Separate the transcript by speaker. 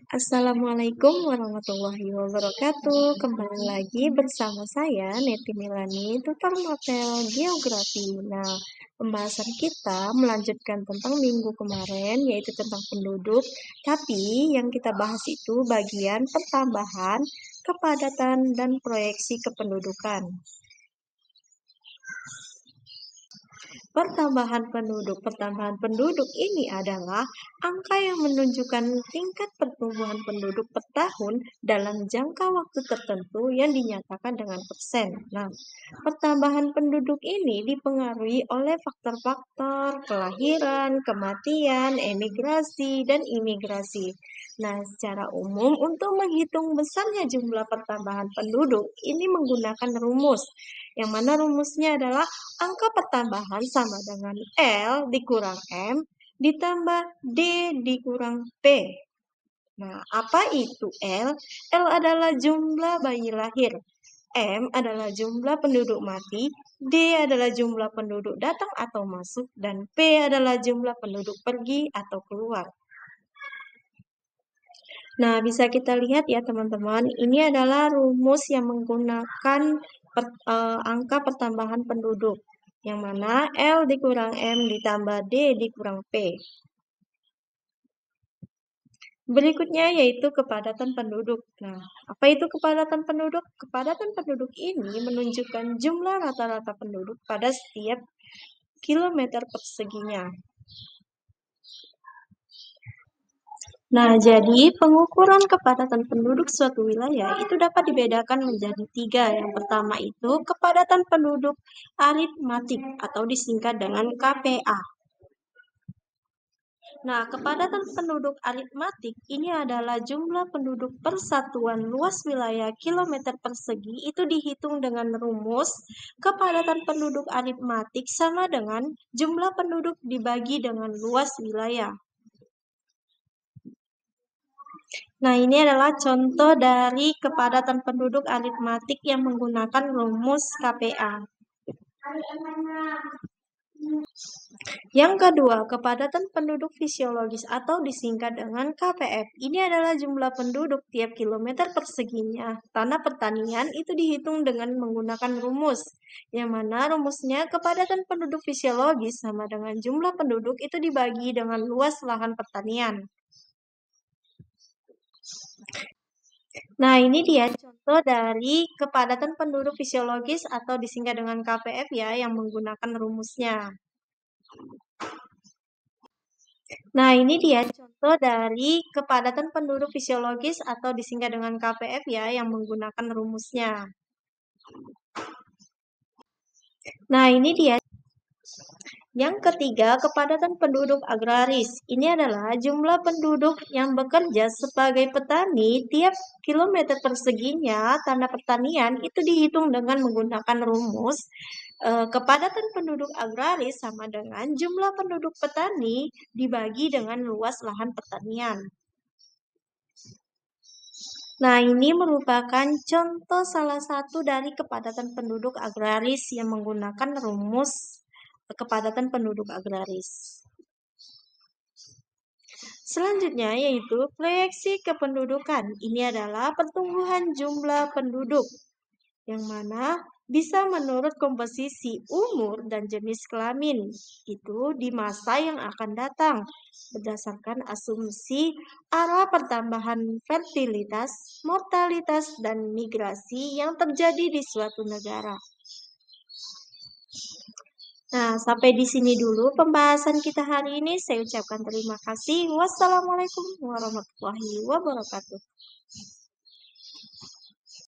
Speaker 1: Assalamualaikum warahmatullahi wabarakatuh. Kembali lagi bersama saya Neti Milani, tutor mapel geografi. Nah, pembahasan kita melanjutkan tentang minggu kemarin, yaitu tentang penduduk. Tapi yang kita bahas itu bagian pertambahan, kepadatan, dan proyeksi kependudukan. Pertambahan penduduk ini adalah angka yang menunjukkan tingkat pertumbuhan penduduk per tahun dalam jangka waktu tertentu yang dinyatakan dengan persen. Nah, pertambahan penduduk ini dipengaruhi oleh faktor-faktor kelahiran, kematian, emigrasi, dan imigrasi. Nah, secara umum untuk menghitung besarnya jumlah pertambahan penduduk ini menggunakan rumus, yang mana rumusnya adalah angka pertambahan sama dengan L dikurang M ditambah D dikurang P. Nah, apa itu L? L adalah jumlah bayi lahir. M adalah jumlah penduduk mati, D adalah jumlah penduduk datang atau masuk, dan P adalah jumlah penduduk pergi atau keluar. Nah, bisa kita lihat ya teman-teman, ini adalah rumus yang menggunakan angka pertambahan penduduk, yang mana L dikurang M ditambah D dikurang P. Berikutnya yaitu kepadatan penduduk. Nah, apa itu kepadatan penduduk? Kepadatan penduduk ini menunjukkan jumlah rata-rata penduduk pada setiap kilometer perseginya. Nah, jadi pengukuran kepadatan penduduk suatu wilayah itu dapat dibedakan menjadi 3. Yang pertama itu kepadatan penduduk aritmatik atau disingkat dengan KPA. Nah, kepadatan penduduk aritmatik ini adalah jumlah penduduk per satuan luas wilayah kilometer persegi itu dihitung dengan rumus kepadatan penduduk aritmatik sama dengan jumlah penduduk dibagi dengan luas wilayah. Nah, ini adalah contoh dari kepadatan penduduk aritmatik yang menggunakan rumus KPA. Yang kedua, kepadatan penduduk fisiologis atau disingkat dengan KPF. Ini adalah jumlah penduduk tiap kilometer perseginya. Tanah pertanian itu dihitung dengan menggunakan rumus, yang mana rumusnya kepadatan penduduk fisiologis sama dengan jumlah penduduk itu dibagi dengan luas lahan pertanian. Nah, ini dia contoh dari kepadatan penduduk fisiologis atau disingkat dengan KPF ya, yang menggunakan rumusnya. Nah, ini dia contoh dari kepadatan penduduk fisiologis atau disingkat dengan KPF ya, yang menggunakan rumusnya. Nah, ini dia. Yang ketiga, kepadatan penduduk agraris. Ini adalah jumlah penduduk yang bekerja sebagai petani tiap kilometer perseginya tanah pertanian itu dihitung dengan menggunakan rumus kepadatan penduduk agraris sama dengan jumlah penduduk petani dibagi dengan luas lahan pertanian. Nah, ini merupakan contoh salah satu dari kepadatan penduduk agraris yang menggunakan rumus kepadatan penduduk agraris. Selanjutnya yaitu proyeksi kependudukan. Ini adalah pertumbuhan jumlah penduduk yang mana bisa menurut komposisi umur dan jenis kelamin itu di masa yang akan datang berdasarkan asumsi arah pertambahan fertilitas, mortalitas, dan migrasi yang terjadi di suatu negara. Nah, sampai di sini dulu pembahasan kita hari ini. Saya ucapkan terima kasih. Wassalamualaikum warahmatullahi wabarakatuh.